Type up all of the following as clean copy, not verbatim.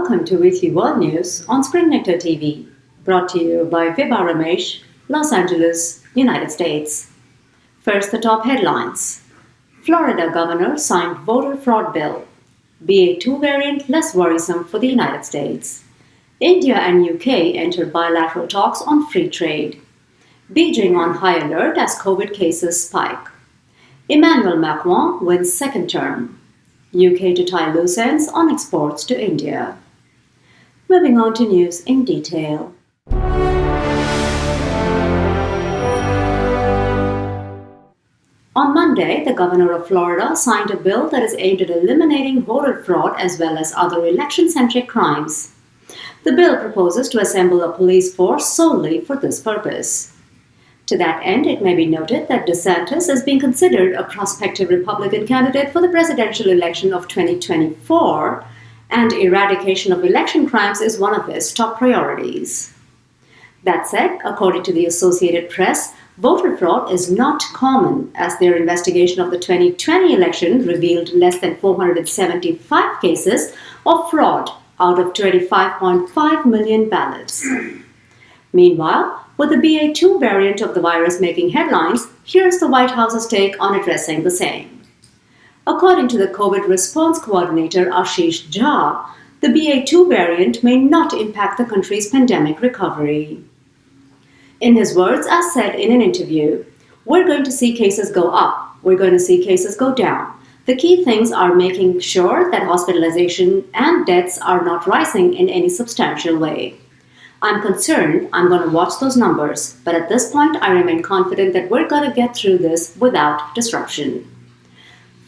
Welcome to Weekly World News on Spring Nectar TV, brought to you by Vibha Ramesh, Los Angeles, United States. First, the top headlines. Florida governor signed voter fraud bill. BA2 variant less worrisome for the United States. India and UK enter bilateral talks on free trade. Beijing on high alert as COVID cases spike. Emmanuel Macron wins second term. UK to tie loose ends on exports to India. Moving on to news in detail. On Monday, the governor of Florida signed a bill that is aimed at eliminating voter fraud as well as other election-centric crimes. The bill proposes to assemble a police force solely for this purpose. To that end, it may be noted that DeSantis is being considered a prospective Republican candidate for the presidential election of 2024, and eradication of election crimes is one of his top priorities. That said, according to the Associated Press, voter fraud is not common, as their investigation of the 2020 election revealed less than 475 cases of fraud out of 25.5 million ballots. Meanwhile, with the BA2 variant of the virus making headlines, here's the White House's take on addressing the same. According to the COVID response coordinator Ashish Jha, the BA2 variant may not impact the country's pandemic recovery. In his words, as said in an interview, "We're going to see cases go up, we're going to see cases go down. The key things are making sure that hospitalization and deaths are not rising in any substantial way. I'm concerned, I'm going to watch those numbers, but at this point I remain confident that we're going to get through this without disruption."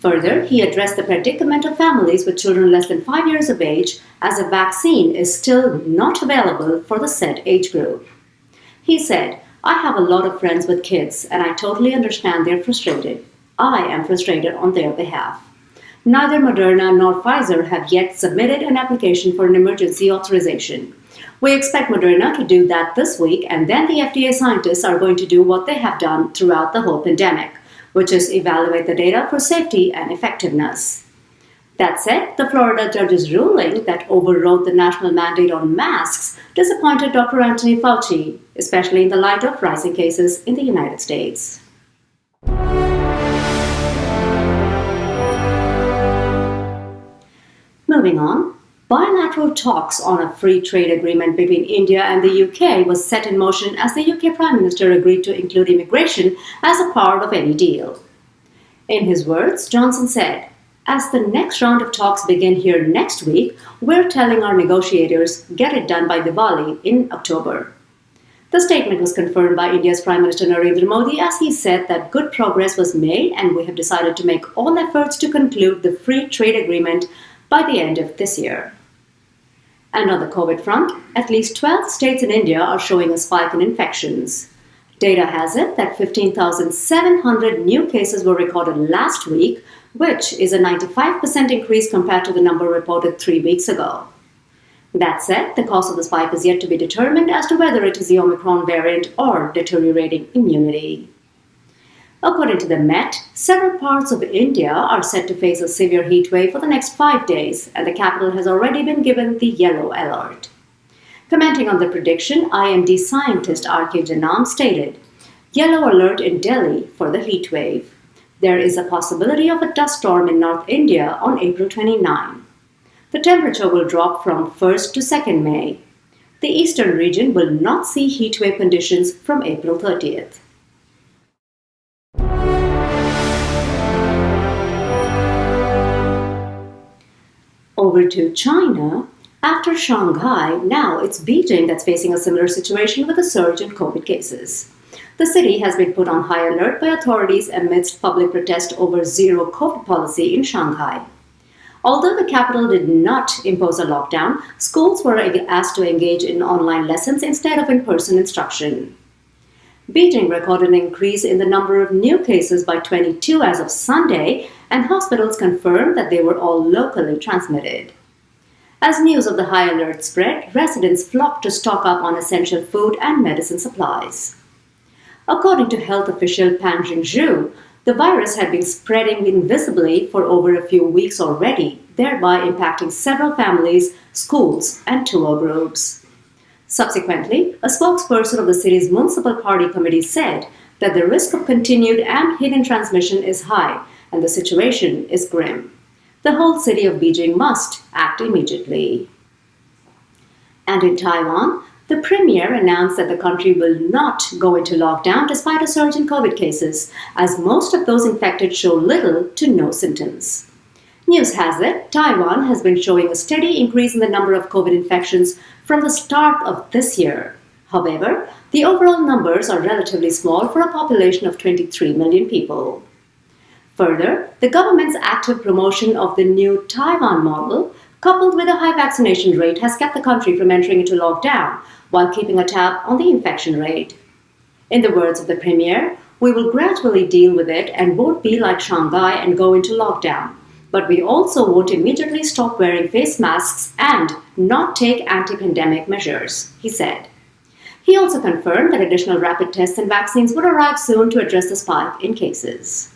Further, he addressed the predicament of families with children less than 5 years of age, as a vaccine is still not available for the said age group. He said, "I have a lot of friends with kids, and I totally understand they're frustrated. I am frustrated on their behalf. Neither Moderna nor Pfizer have yet submitted an application for an emergency authorization. We expect Moderna to do that this week, and then the FDA scientists are going to do what they have done throughout the whole pandemic, which is evaluate the data for safety and effectiveness." That said, the Florida judge's ruling that overrode the national mandate on masks disappointed Dr. Anthony Fauci, especially in the light of rising cases in the United States. Moving on, bilateral talks on a free trade agreement between India and the UK was set in motion as the UK Prime Minister agreed to include immigration as a part of any deal. In his words, Johnson said, "As the next round of talks begin here next week, we're telling our negotiators, get it done by Diwali in October." The statement was confirmed by India's Prime Minister Narendra Modi, as he said that good progress was made and we have decided to make all efforts to conclude the free trade agreement by the end of this year. And on the COVID front, at least 12 states in India are showing a spike in infections. Data has it that 15,700 new cases were recorded last week, which is a 95% increase compared to the number reported 3 weeks ago. That said, the cause of the spike is yet to be determined as to whether it is the Omicron variant or deteriorating immunity. According to the Met, several parts of India are set to face a severe heat wave for the next 5 days, and the capital has already been given the yellow alert. Commenting on the prediction, IMD scientist R.K. Janam stated, "Yellow alert in Delhi for the heat wave. There is a possibility of a dust storm in North India on April 29. The temperature will drop from 1st to 2nd May. The eastern region will not see heat wave conditions from April 30th. Over to China. After Shanghai, now it's Beijing that's facing a similar situation with a surge in COVID cases. The city has been put on high alert by authorities amidst public protest over zero COVID policy in Shanghai. Although the capital did not impose a lockdown, schools were asked to engage in online lessons instead of in-person instruction. Beijing recorded an increase in the number of new cases by 22 as of Sunday, and hospitals confirmed that they were all locally transmitted. As news of the high alert spread, residents flocked to stock up on essential food and medicine supplies. According to health official Pan Jingzhu, The virus had been spreading invisibly for over a few weeks already, thereby impacting several families, schools, and tour groups. Subsequently, a spokesperson of the city's municipal party committee said that the risk of continued and hidden transmission is high and the situation is grim. The whole city of Beijing must act immediately. And in Taiwan, the premier announced that the country will not go into lockdown despite a surge in COVID cases, as most of those infected show little to no symptoms. News has it, Taiwan has been showing a steady increase in the number of COVID infections from the start of this year. However, the overall numbers are relatively small for a population of 23 million people. Further, the government's active promotion of the new Taiwan model, coupled with a high vaccination rate, has kept the country from entering into lockdown while keeping a tab on the infection rate. In the words of the premier, we will gradually deal with it and won't be like Shanghai and go into lockdown. But we also won't immediately stop wearing face masks and not take anti-pandemic measures, he said. He also confirmed that additional rapid tests and vaccines would arrive soon to address the spike in cases.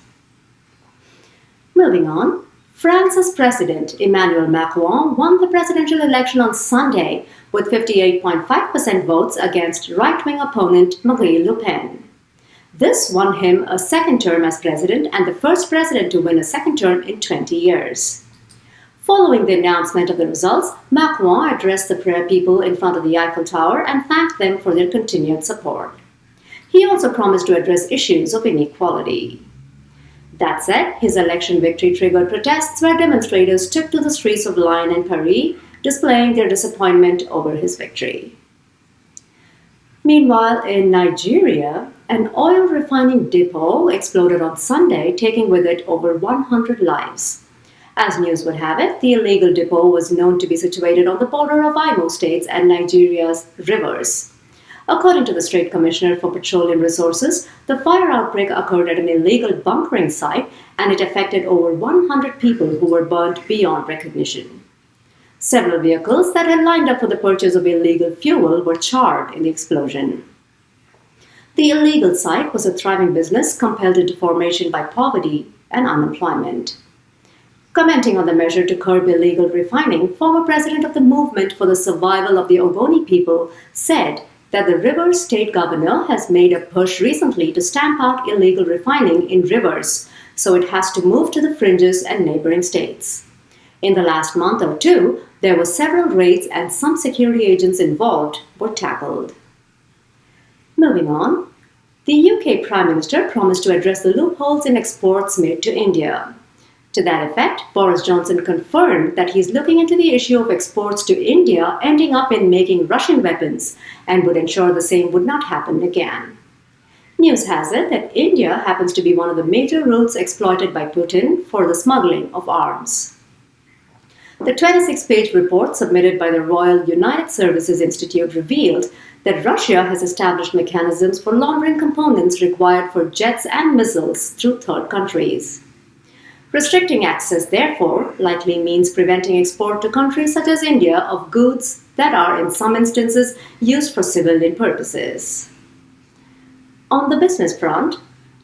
Moving on, France's President Emmanuel Macron won the presidential election on Sunday with 58.5% votes against right-wing opponent Marine Le Pen. This won him a second term as president and the first president to win a second term in 20 years. Following the announcement of the results, Macron addressed the people in front of the Eiffel Tower and thanked them for their continued support. He also promised to address issues of inequality. That said, his election victory triggered protests where demonstrators took to the streets of Lyon and Paris, displaying their disappointment over his victory. Meanwhile, in Nigeria, an oil refining depot exploded on Sunday, taking with it over 100 lives. As news would have it, the illegal depot was known to be situated on the border of Imo states and Nigeria's rivers. According to the State Commissioner for Petroleum Resources, the fire outbreak occurred at an illegal bunkering site and it affected over 100 people who were burnt beyond recognition. Several vehicles that had lined up for the purchase of illegal fuel were charred in the explosion. The illegal site was a thriving business compelled into formation by poverty and unemployment. Commenting on the measure to curb illegal refining, former president of the Movement for the Survival of the Ogoni People said that the Rivers State Governor has made a push recently to stamp out illegal refining in rivers, so it has to move to the fringes and neighboring states. In the last month or two, there were several raids and some security agents involved were tackled. Moving on, the UK Prime Minister promised to address the loopholes in exports made to India. To that effect, Boris Johnson confirmed that he's looking into the issue of exports to India ending up in making Russian weapons and would ensure the same would not happen again. News has it that India happens to be one of the major routes exploited by Putin for the smuggling of arms. The 26-page report submitted by the Royal United Services Institute revealed that Russia has established mechanisms for laundering components required for jets and missiles through third countries. Restricting access, therefore, likely means preventing export to countries such as India of goods that are, in some instances, used for civilian purposes. On the business front,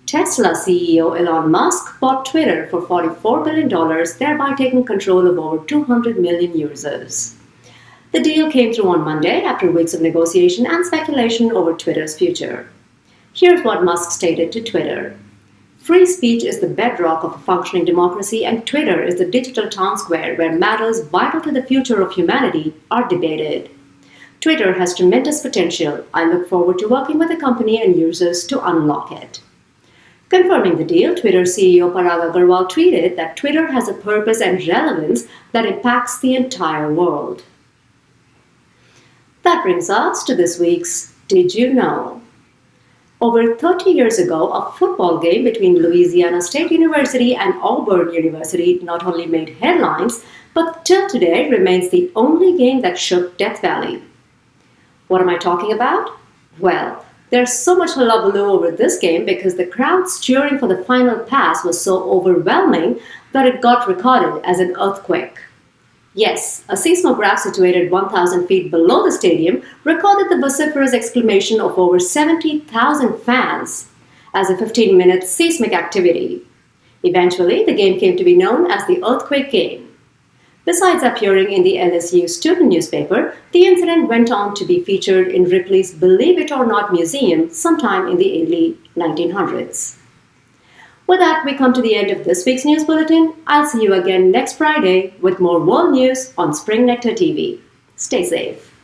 Tesla CEO Elon Musk bought Twitter for $44 billion, thereby taking control of over 200 million users. The deal came through on Monday after weeks of negotiation and speculation over Twitter's future. Here's what Musk stated to Twitter. Free speech is the bedrock of a functioning democracy, and Twitter is the digital town square where matters vital to the future of humanity are debated. Twitter has tremendous potential. I look forward to working with the company and users to unlock it. Confirming the deal, Twitter CEO Parag Agrawal tweeted that Twitter has a purpose and relevance that impacts the entire world. That brings us to this week's Did You Know? Over 30 years ago, a football game between Louisiana State University and Auburn University not only made headlines, but till today remains the only game that shook Death Valley. What am I talking about? Well, there's so much hullabaloo over this game because the crowds cheering for the final pass was so overwhelming that it got recorded as an earthquake. Yes, a seismograph situated 1,000 feet below the stadium recorded the vociferous exclamation of over 70,000 fans as a 15-minute seismic activity. Eventually, the game came to be known as the earthquake game. Besides appearing in the LSU student newspaper, the incident went on to be featured in Ripley's Believe It or Not museum sometime in the early 1900s. With that, we come to the end of this week's news bulletin. I'll see you again next Friday with more world news on Spring Nectar TV. Stay safe.